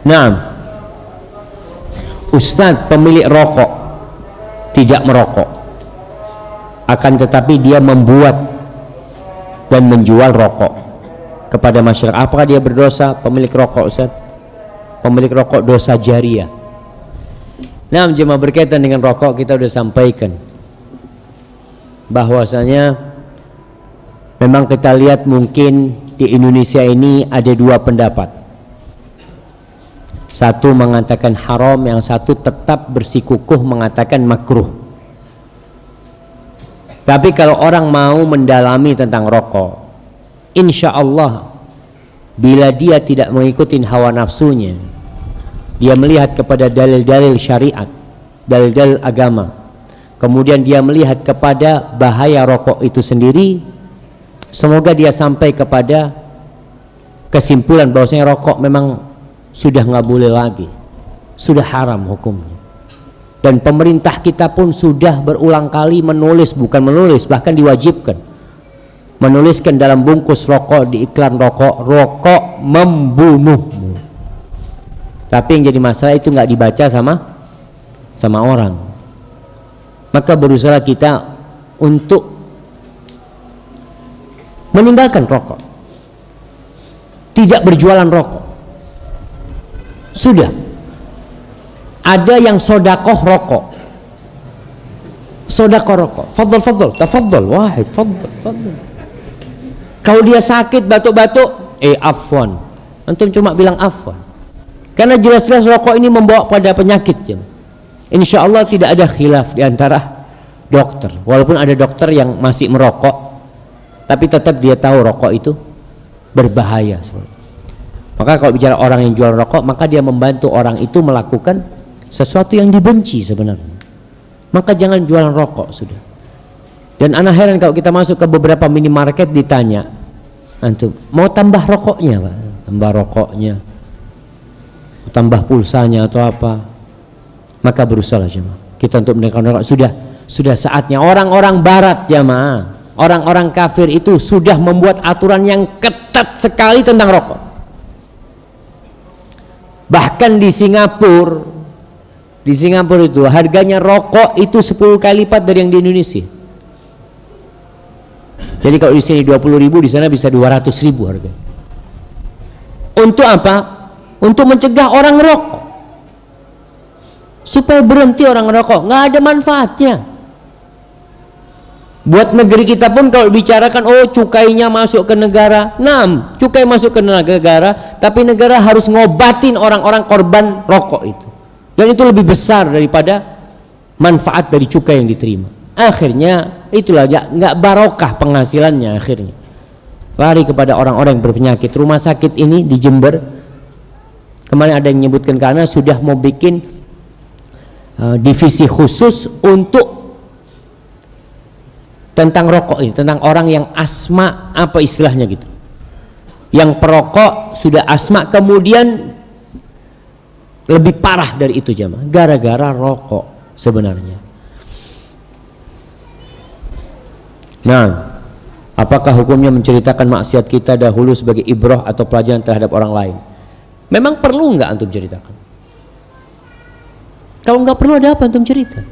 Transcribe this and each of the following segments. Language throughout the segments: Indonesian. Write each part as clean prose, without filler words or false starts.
Nah, Ustadz pemilik rokok tidak merokok, akan tetapi dia membuat dan menjual rokok kepada masyarakat. Apakah dia berdosa? Pemilik rokok, Ustadz, pemilik rokok dosa jariah. Nah, jemaah, berkaitan dengan rokok kita sudah sampaikan bahwasanya memang kita lihat mungkin di Indonesia ini ada dua pendapat. Satu mengatakan haram, yang satu tetap bersikukuh mengatakan makruh. Tapi kalau orang mau mendalami tentang rokok, insya Allah bila dia tidak mengikuti hawa nafsunya, dia melihat kepada dalil-dalil syariat, dalil-dalil agama, kemudian dia melihat kepada bahaya rokok itu sendiri, semoga dia sampai kepada kesimpulan bahwasanya rokok memang sudah nggak boleh lagi, sudah haram hukumnya. Dan pemerintah kita pun sudah berulang kali menulis, bukan menulis, bahkan diwajibkan menuliskan dalam bungkus rokok, di iklan rokok, rokok membunuhmu. Tapi yang jadi masalah itu nggak dibaca sama orang. Maka berusaha kita untuk meninggalkan rokok, tidak berjualan rokok. Sudah ada yang sodakoh rokok, sodakoh rokok, fadl, tafadhal, wahid, fadl. Kalau dia sakit batuk-batuk, afwan, antum cuma bilang afwan, karena jelas-jelas rokok ini membawa pada penyakit. Insya Allah tidak ada khilaf di antara dokter, walaupun ada dokter yang masih merokok, tapi tetap dia tahu rokok itu berbahaya. Maka kalau bicara orang yang jual rokok, maka dia membantu orang itu melakukan sesuatu yang dibenci sebenarnya. Maka jangan jualan rokok sudah. Dan anak heran kalau kita masuk ke beberapa minimarket ditanya, antum mau tambah rokoknya, Pak? Tambah rokoknya, tambah pulsanya atau apa? Maka berusaha jemaah kita untuk meninggalkan rokok. Sudah saatnya orang-orang barat, jemaah, orang-orang kafir itu sudah membuat aturan yang ketat sekali tentang rokok. Bahkan di Singapura itu harganya rokok itu 10 kali lipat dari yang di Indonesia. Jadi kalau di sini 20.000, di sana bisa 200.000 harga. Untuk apa? Untuk mencegah orang rokok, supaya berhenti orang rokok. Nggak ada manfaatnya. Buat negeri kita pun kalau bicarakan, oh cukainya masuk ke negara, cukai masuk ke negara, tapi negara harus ngobatin orang-orang korban rokok itu, dan itu lebih besar daripada manfaat dari cukai yang diterima. Akhirnya itulah nggak barokah penghasilannya, akhirnya lari kepada orang-orang yang berpenyakit. Rumah sakit ini di Jember kemarin ada yang menyebutkan, karena sudah mau bikin divisi khusus untuk tentang rokok ini, tentang orang yang asma, apa istilahnya gitu, yang perokok sudah asma, kemudian lebih parah dari itu jemaah, gara-gara rokok sebenarnya. Nah, apakah hukumnya menceritakan maksiat kita dahulu sebagai ibrah atau pelajaran terhadap orang lain? Memang perlu nggak antum ceritakan? Kalau nggak perlu, ada apa antum cerita?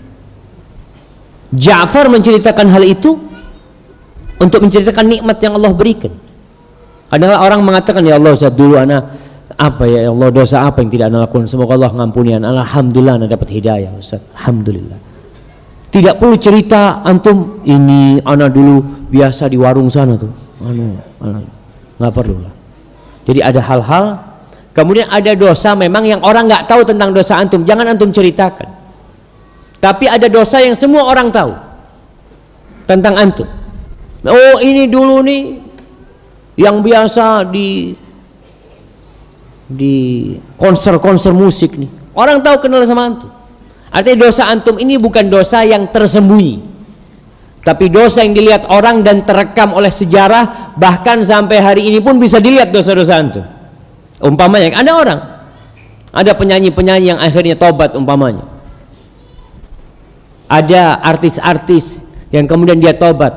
Ja'far menceritakan hal itu untuk menceritakan nikmat yang Allah berikan. Adalah orang mengatakan, ya Allah, saat dulu anak apa ya Allah, dosa apa yang tidak anak lakukan, semoga Allah ngampuni anak. Alhamdulillah anak dapat hidayah, Ustaz, alhamdulillah. Tidak perlu cerita antum, ini anak dulu biasa di warung sana tuh, nggak perlu lah. Jadi ada hal-hal, kemudian ada dosa memang yang orang nggak tahu tentang dosa antum, jangan antum ceritakan. Tapi ada dosa yang semua orang tahu tentang antum. Oh ini dulu nih yang biasa di konser-konser musik nih, orang tahu kenal sama antum. Artinya dosa antum ini bukan dosa yang tersembunyi, tapi dosa yang dilihat orang dan terekam oleh sejarah. Bahkan sampai hari ini pun bisa dilihat dosa-dosa antum. Umpamanya ada penyanyi-penyanyi yang akhirnya tobat, umpamanya ada artis-artis yang kemudian dia tobat,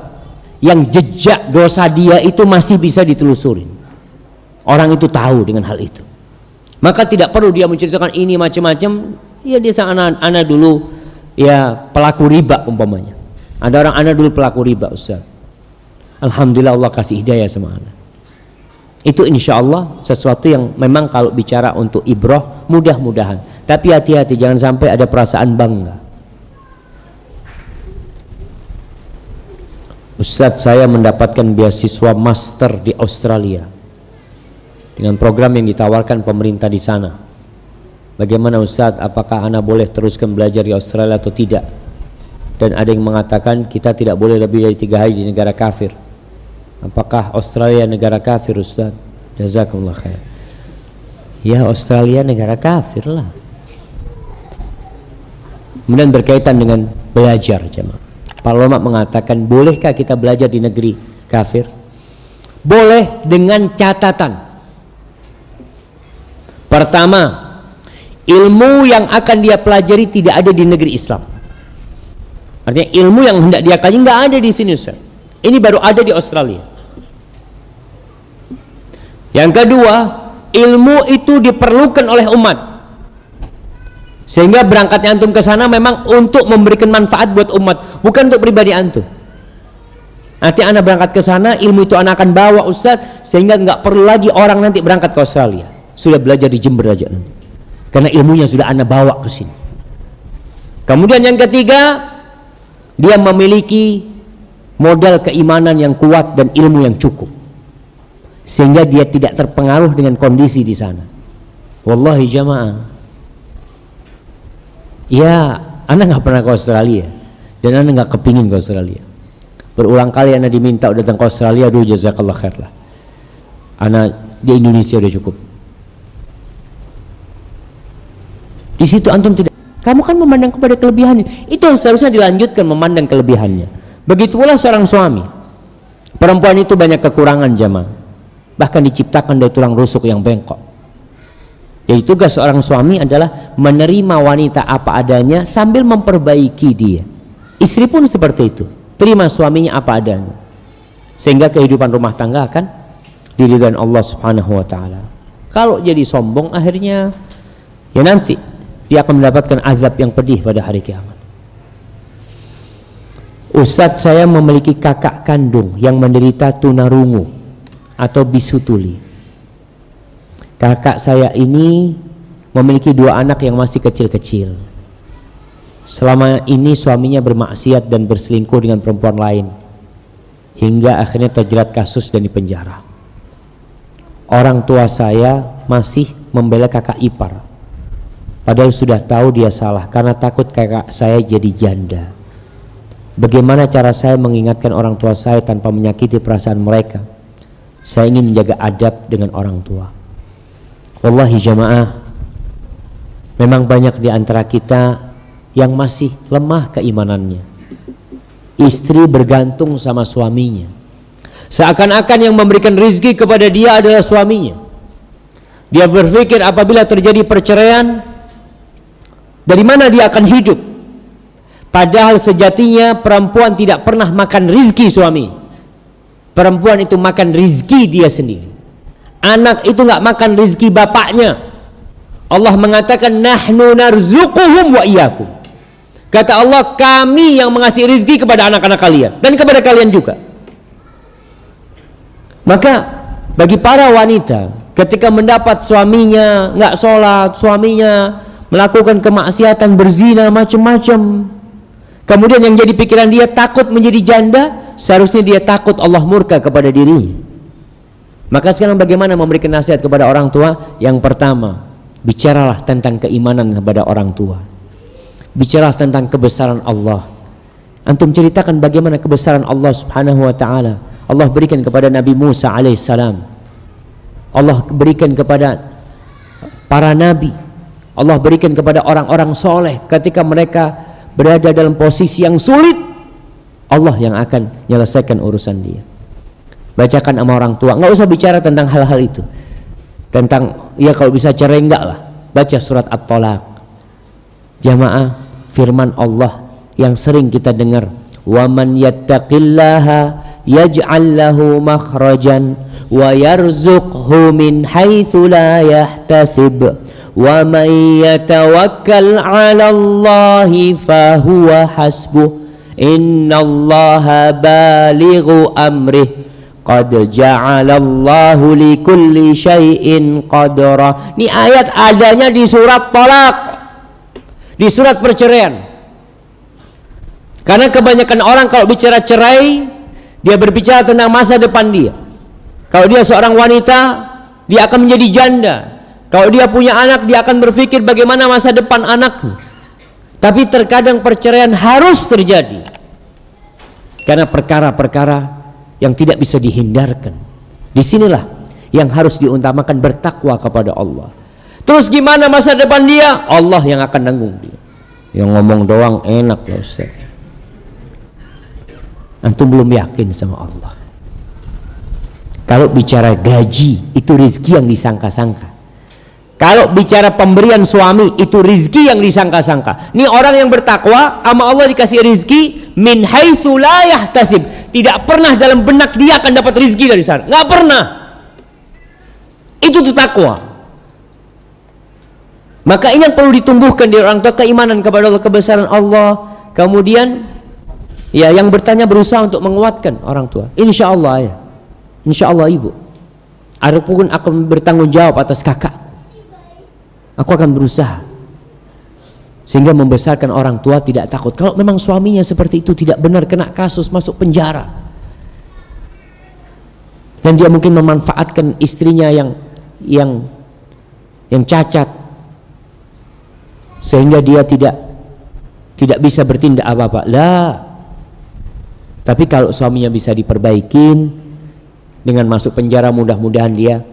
yang jejak dosa dia itu masih bisa ditelusuri. Orang itu tahu dengan hal itu. Maka tidak perlu dia menceritakan ini macam-macam. Ya dia sang anak dulu ya pelaku riba umpamanya. Ada orang anak dulu pelaku riba, Ustaz. Alhamdulillah Allah kasih hidayah sama anak. Itu insya Allah sesuatu yang memang kalau bicara untuk ibrah mudah-mudahan. Tapi hati-hati jangan sampai ada perasaan bangga. Ustaz, saya mendapatkan beasiswa master di Australia dengan program yang ditawarkan pemerintah di sana. Bagaimana Ustaz, apakah anak boleh teruskan belajar di Australia atau tidak? Dan ada yang mengatakan kita tidak boleh lebih dari 3 hari di negara kafir. Apakah Australia negara kafir, Ustaz? Jazakumullah khair. Ya, Australia negara kafir lah. Kemudian berkaitan dengan belajar, jemaah. Para ulama mengatakan bolehkah kita belajar di negeri kafir? Boleh dengan catatan. Pertama, ilmu yang akan dia pelajari tidak ada di negeri Islam. Artinya ilmu yang hendak dia kaji nggak ada di sini, Ustaz. Ini baru ada di Australia. Yang kedua, ilmu itu diperlukan oleh umat. Sehingga berangkatnya antum ke sana memang untuk memberikan manfaat buat umat, bukan untuk pribadi antum. Nanti anak berangkat ke sana, ilmu itu anak akan bawa, Ustaz, sehingga nggak perlu lagi orang nanti berangkat ke Australia. Sudah belajar di Jember aja nanti. Karena ilmunya sudah anak bawa ke sini. Kemudian yang ketiga, dia memiliki modal keimanan yang kuat dan ilmu yang cukup, sehingga dia tidak terpengaruh dengan kondisi di sana. Wallahi jamaah, ya anak nggak pernah ke Australia dan anak nggak kepingin ke Australia. Berulang kali anak diminta datang ke Australia, aduh jazakallah khair lah, anak di Indonesia udah cukup. Di situ antum tidak, kamu kan memandang kepada kelebihannya, itu seharusnya dilanjutkan memandang kelebihannya. Begitu pula seorang suami. Perempuan itu banyak kekurangan jamaah, bahkan diciptakan dari tulang rusuk yang bengkok. Jadi tugas seorang suami adalah menerima wanita apa adanya sambil memperbaiki dia. Istri pun seperti itu, terima suaminya apa adanya, sehingga kehidupan rumah tangga akan diridhai Allah Subhanahu wa taala. Kalau jadi sombong, akhirnya ya nanti dia akan mendapatkan azab yang pedih pada hari kiamat. Ustadz, saya memiliki kakak kandung yang menderita tunarungu atau bisu tuli. Kakak saya ini memiliki 2 anak yang masih kecil-kecil. Selama ini suaminya bermaksiat dan berselingkuh dengan perempuan lain, hingga akhirnya terjerat kasus dan dipenjara. Orang tua saya masih membela kakak ipar, padahal sudah tahu dia salah karena takut kakak saya jadi janda. Bagaimana cara saya mengingatkan orang tua saya tanpa menyakiti perasaan mereka? Saya ingin menjaga adab dengan orang tua. Wallahi jamaah, memang banyak di antara kita yang masih lemah keimanannya. Istri bergantung sama suaminya, seakan-akan yang memberikan rizki kepada dia adalah suaminya. Dia berpikir apabila terjadi perceraian, dari mana dia akan hidup? Padahal sejatinya perempuan tidak pernah makan rizki suami. Perempuan itu makan rizki dia sendiri. Anak itu nggak makan rizki bapaknya. Allah mengatakan nahnu narzuquhum wa iyyakum. Kata Allah, kami yang mengasih rizki kepada anak-anak kalian dan kepada kalian juga. Maka bagi para wanita, ketika mendapat suaminya nggak sholat, suaminya melakukan kemaksiatan, berzina, macam-macam, kemudian yang jadi pikiran dia takut menjadi janda, seharusnya dia takut Allah murka kepada dirinya. Maka sekarang bagaimana memberikan nasihat kepada orang tua? Yang pertama, bicaralah tentang keimanan kepada orang tua. Bicaralah tentang kebesaran Allah. Antum ceritakan bagaimana kebesaran Allah Subhanahu wa taala. Allah berikan kepada Nabi Musa alaihissalam. Allah berikan kepada para nabi. Allah berikan kepada orang-orang soleh ketika mereka berada dalam posisi yang sulit. Allah yang akan menyelesaikan urusan dia. Bacakan sama orang tua, nggak usah bicara tentang hal-hal itu, tentang ya kalau bisa cerai enggak lah. Baca surat At-Tolaq. Jamaah, firman Allah yang sering kita dengar, wa man yattaqillaha yaj'al lahu makhrajan wa yarzuqhu min haitsu la yahtasib wa man yatawakkal 'ala Allahi fa huwa hasbuh innallaha balighu amrih qad ja'alallahu likulli syai'in qadra. Ini ayat adanya di surat Thalaq, di surat perceraian. Karena kebanyakan orang kalau bicara cerai, dia berbicara tentang masa depan dia. Kalau dia seorang wanita, dia akan menjadi janda. Kalau dia punya anak, dia akan berpikir bagaimana masa depan anaknya. Tapi terkadang perceraian harus terjadi karena perkara-perkara yang tidak bisa dihindarkan. Disinilah yang harus diutamakan, bertakwa kepada Allah. Terus gimana masa depan dia? Allah yang akan tanggung dia. Yang ngomong doang enak ya Ustaz. Antum belum yakin sama Allah. Kalau bicara gaji, itu rezeki yang disangka-sangka. Kalau bicara pemberian suami, itu rezeki yang disangka-sangka. Ini orang yang bertakwa sama Allah dikasih rezeki min haitsu la yahtasib. Tidak pernah dalam benak dia akan dapat rezeki dari sana. Nggak pernah. Itu tuh takwa. Maka ini yang perlu ditumbuhkan di orang tua, keimanan kepada Allah, kebesaran Allah. Kemudian ya yang bertanya berusaha untuk menguatkan orang tua. Insya Allah ya, insya Allah ibu, adapun akan bertanggung jawab atas kakak. Aku akan berusaha sehingga membesarkan orang tua tidak takut. Kalau memang suaminya seperti itu tidak benar, kena kasus masuk penjara, dan dia mungkin memanfaatkan istrinya yang cacat sehingga dia tidak bisa bertindak apa-apa. Lah. Tapi kalau suaminya bisa diperbaikin dengan masuk penjara, mudah-mudahan dia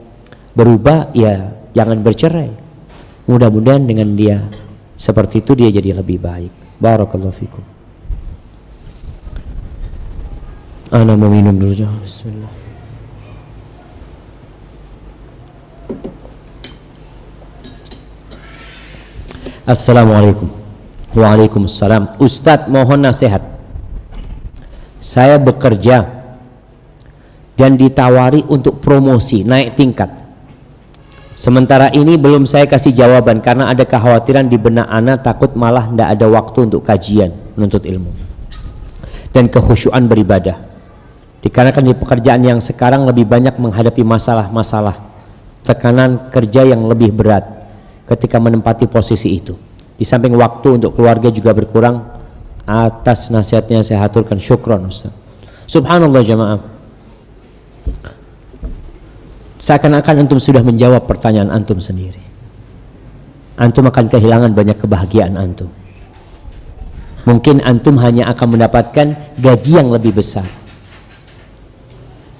berubah, ya jangan bercerai. Mudah-mudahan dengan dia seperti itu dia jadi lebih baik. Barakallahu fikum. Ana mau minum dulu. Bismillah. Assalamualaikum. Waalaikumsalam. Ustadz, mohon nasihat. Saya bekerja dan ditawari untuk promosi, naik tingkat. Sementara ini belum saya kasih jawaban karena ada kekhawatiran di benak anak, takut malah tidak ada waktu untuk kajian, menuntut ilmu dan kekhusyuan beribadah. Dikarenakan di pekerjaan yang sekarang lebih banyak menghadapi masalah-masalah, tekanan kerja yang lebih berat ketika menempati posisi itu. Di samping waktu untuk keluarga juga berkurang. Atas nasihatnya saya haturkan syukron Ustaz. Subhanallah jamaah. Seakan-akan antum sudah menjawab pertanyaan antum sendiri. Antum akan kehilangan banyak kebahagiaan antum. Mungkin antum hanya akan mendapatkan gaji yang lebih besar.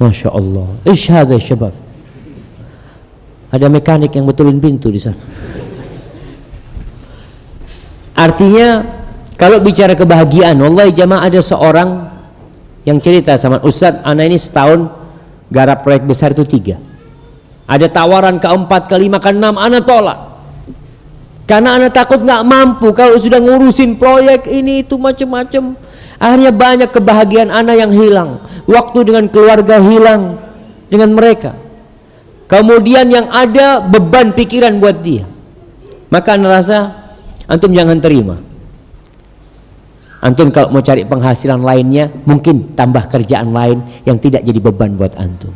Masya Allah. Ishada syabab. Ada mekanik yang betulin pintu di sana. Artinya kalau bicara kebahagiaan, wallahi jamaah, ada seorang yang cerita sama Ustadz, anak ini setahun garap proyek besar itu 3. Ada tawaran ke-4, ke-5, ke-6, anak tolak karena anak takut nggak mampu. Kalau sudah ngurusin proyek ini itu macam-macam, akhirnya banyak kebahagiaan anak yang hilang, waktu dengan keluarga hilang dengan mereka, kemudian yang ada beban pikiran buat dia. Maka anak rasa antum jangan terima. Antum kalau mau cari penghasilan lainnya, mungkin tambah kerjaan lain yang tidak jadi beban buat antum.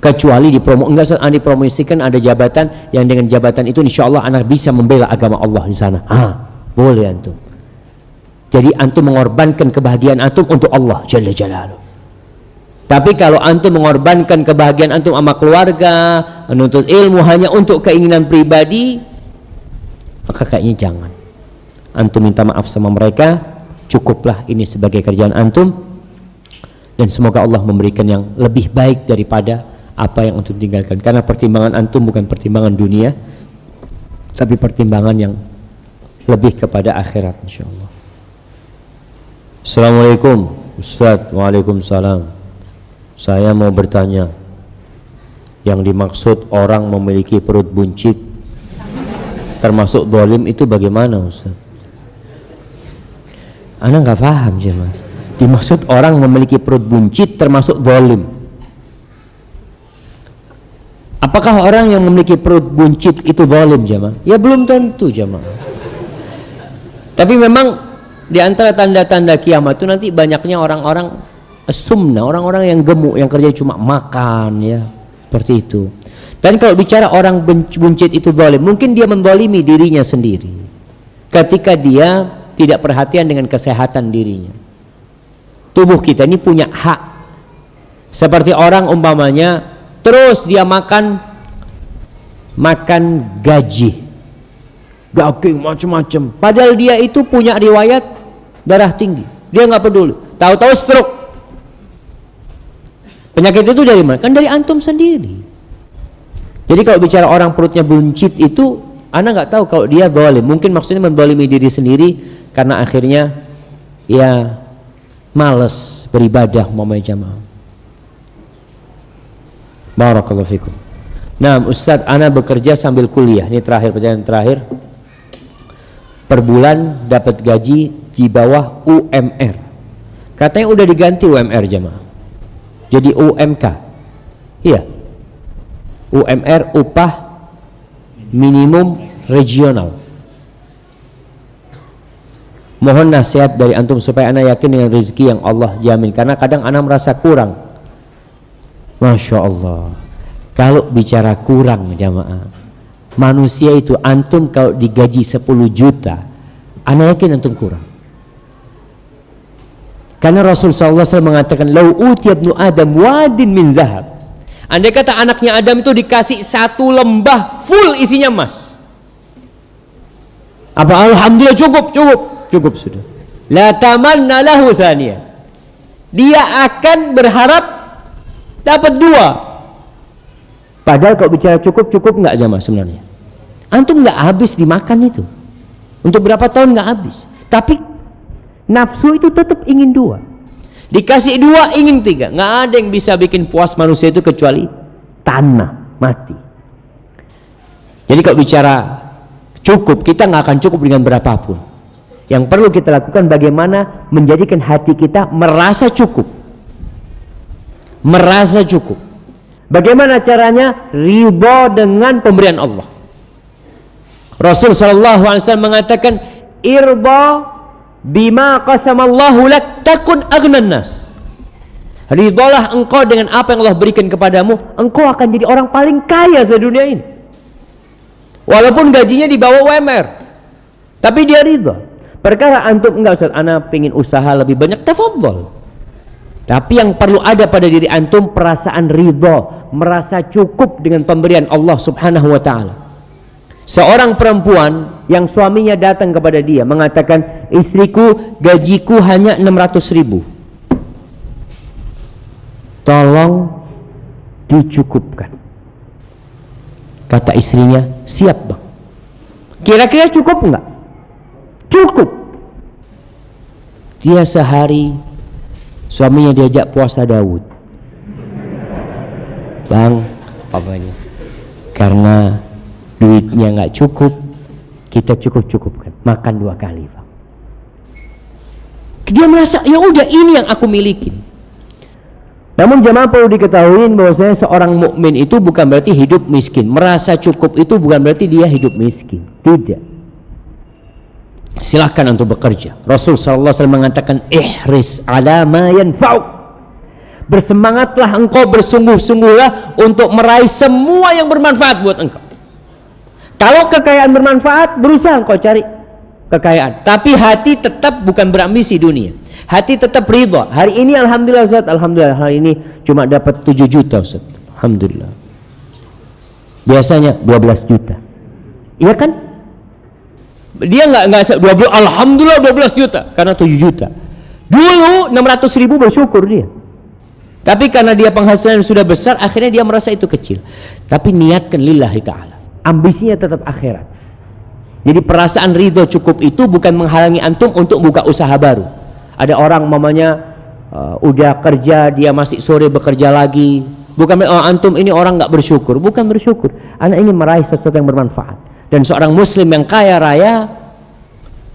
Kecuali dipromosikan ada jabatan yang dengan jabatan itu insya Allah anak bisa membela agama Allah di sana. Boleh antum. Jadi antum mengorbankan kebahagiaan antum untuk Allah Jalla Jalaluh. Tapi kalau antum mengorbankan kebahagiaan antum sama keluarga, menuntut ilmu hanya untuk keinginan pribadi, maka kayaknya jangan. Antum minta maaf sama mereka, cukuplah ini sebagai kerjaan antum, dan semoga Allah memberikan yang lebih baik daripada apa yang antum tinggalkan. Karena pertimbangan antum bukan pertimbangan dunia, tapi pertimbangan yang lebih kepada akhirat insyaallah. Assalamualaikum Ustaz. Waalaikumsalam. Saya mau bertanya, yang dimaksud orang memiliki perut buncit termasuk zalim itu bagaimana Ustaz? Ana nggak paham cuman. dimaksud orang memiliki perut buncit termasuk zalim. Apakah orang yang memiliki perut buncit itu zalim, jamaah? Ya belum tentu, jamaah. Tapi memang di antara tanda-tanda kiamat itu nanti banyaknya orang-orang sumna, orang-orang yang gemuk, yang kerja cuma makan, ya seperti itu. Dan kalau bicara orang buncit itu zalim, mungkin dia menzalimi dirinya sendiri ketika dia tidak perhatian dengan kesehatan dirinya. Tubuh kita ini punya hak. Seperti orang umpamanya terus dia makan gaji, daging macam-macam, padahal dia itu punya riwayat darah tinggi, dia nggak peduli, tahu-tahu stroke. Penyakit itu dari mana? Kan dari antum sendiri. Jadi kalau bicara orang perutnya buncit itu, ana nggak tahu kalau dia zalim. Mungkin maksudnya menzalimi diri sendiri karena akhirnya ya malas beribadah, umpamanya jamaah. Barakallahu fikum. Nah, Ustadz, ana bekerja sambil kuliah. Ini terakhir, pertanyaan terakhir. Per bulan dapat gaji di bawah UMR. Katanya udah diganti UMR, jamaah. Jadi UMK. Iya. UMR, upah minimum regional. Mohon nasihat dari antum supaya ana yakin dengan rezeki yang Allah jamin, karena kadang ana merasa kurang. Masya Allah, kalau bicara kurang, jamaah, manusia itu, antum kalau digaji 10 juta, ana yakin antum kurang. Karena Rasulullah SAW mengatakan, lau utiya ibnu Adam wadin min zahab. Andai kata anaknya Adam itu dikasih 1 lembah full isinya emas, apa alhamdulillah cukup sudah. La tamanna lahu thaniya, dia akan berharap dapat 2. Padahal kalau bicara cukup nggak, jamaah? Sebenarnya antum nggak habis dimakan itu, untuk berapa tahun nggak habis, tapi nafsu itu tetap ingin 2. Dikasih 2 ingin 3. Nggak ada yang bisa bikin puas manusia itu kecuali tanah mati. Jadi kalau bicara cukup, kita nggak akan cukup dengan berapapun. Yang perlu kita lakukan bagaimana menjadikan hati kita merasa cukup. Merasa cukup. Bagaimana caranya? Ridha dengan pemberian Allah. Rasul sallallahu alaihi wasallam mengatakan, irba bima qasamallahu lak takun aghnan nas. Ridhalah engkau dengan apa yang Allah berikan kepadamu, engkau akan jadi orang paling kaya sedunia ini. Walaupun gajinya di bawah UMR, tapi dia ridha. Perkara antum enggak, Ustaz, ana pengen usaha lebih banyak, tafadhol. Tapi yang perlu ada pada diri antum perasaan ridha, merasa cukup dengan pemberian Allah Subhanahu wa taala. Seorang perempuan yang suaminya datang kepada dia mengatakan, istriku gajiku hanya 600.000, tolong dicukupkan. Kata istrinya, siap bang. Kira-kira cukup enggak? Cukup. Dia sehari suaminya diajak puasa Daud. Bang, papanya, karena duitnya nggak cukup, kita cukupkan, makan 2 kali, bang. Dia merasa ya udah ini yang aku miliki. Namun jemaah perlu diketahui bahwasanya seorang mukmin itu bukan berarti hidup miskin. Merasa cukup itu bukan berarti dia hidup miskin. Tidak. Silahkan untuk bekerja. Rasul sallallahu alaihi wasallam mengatakan, ihris ala ma yanfa'uk. Bersemangatlah engkau, bersungguh-sungguhlah untuk meraih semua yang bermanfaat buat engkau. Kalau kekayaan bermanfaat, berusaha engkau cari kekayaan. Tapi hati tetap bukan berambisi dunia. Hati tetap ridha. Hari ini alhamdulillah Ustaz, alhamdulillah hari ini cuma dapat 7 juta Ustaz. Alhamdulillah. Biasanya 12 juta. Iya kan? Dia enggak 12, alhamdulillah 12 juta karena 7 juta. Dulu 600.000 bersyukur dia. Tapi karena dia penghasilan sudah besar, akhirnya dia merasa itu kecil. Tapi niatkan lillahi ta'ala. Ambisinya tetap akhirat. Jadi perasaan ridho cukup itu bukan menghalangi antum untuk buka usaha baru. Ada orang mamanya udah kerja, dia masih sore bekerja lagi. Bukan antum ini orang nggak bersyukur. Bukan bersyukur. Anak ingin meraih sesuatu yang bermanfaat. Dan seorang muslim yang kaya raya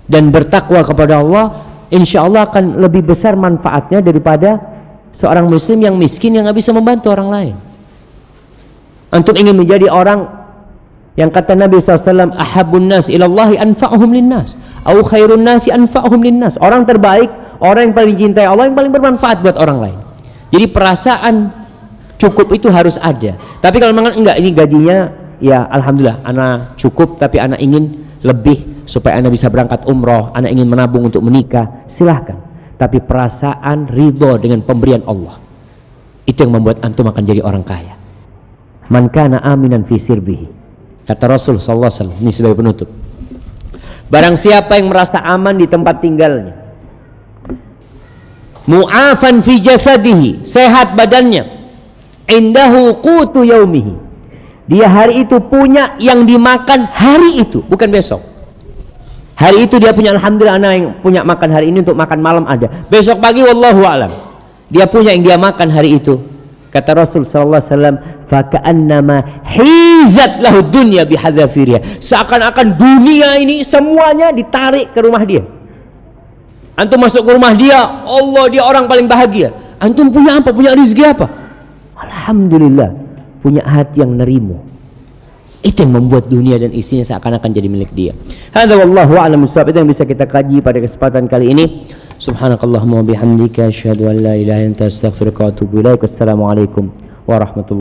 dan bertakwa kepada Allah, insya Allah akan lebih besar manfaatnya daripada seorang muslim yang miskin yang nggak bisa membantu orang lain. Antum ingin menjadi orang yang kata Nabi SAW, ahabun nas ilallahi anfa'uhum linnas, au khairun nasi anfa'uhum linnas. Orang terbaik, orang yang paling cintai Allah, yang paling bermanfaat buat orang lain. Jadi perasaan cukup itu harus ada. Tapi kalau memang enggak, ini gajinya ya alhamdulillah anak cukup, tapi anak ingin lebih supaya anak bisa berangkat umroh, anak ingin menabung untuk menikah, silahkan. Tapi perasaan ridho dengan pemberian Allah, itu yang membuat antum akan jadi orang kaya. Man kana aminan fi sirbihi, kata Rasul sallallahu alaihi wasallam. Ini sebagai penutup, barang siapa yang merasa aman di tempat tinggalnya, mu'afan fi jasadihi, sehat badannya, indahu qutu yaumihi, dia hari itu punya yang dimakan hari itu, bukan besok. Hari itu dia punya, alhamdulillah anak yang punya makan hari ini, untuk makan malam ada. Besok pagi wallahu a'lam dia punya yang dia makan hari itu. Kata Rasul sallallahu alaihi wasallam, faka'annama hizat lahu dunya bihadzafiriha, seakan-akan dunia ini semuanya ditarik ke rumah dia. Antum masuk ke rumah dia, Allah, dia orang paling bahagia. Antum punya apa? Punya rezeki apa? Alhamdulillah, punya hati yang nerimo. Itu yang membuat dunia dan isinya seakan-akan jadi milik dia. Hadza wallahu a'lam bissawab. Itu yang bisa kita kaji pada kesempatan kali ini. Subhanakallahumma wa bihamdika asyhadu an la ilaha illa anta astaghfiruka wa atubu ilaik. Assalamualaikum warahmatullahi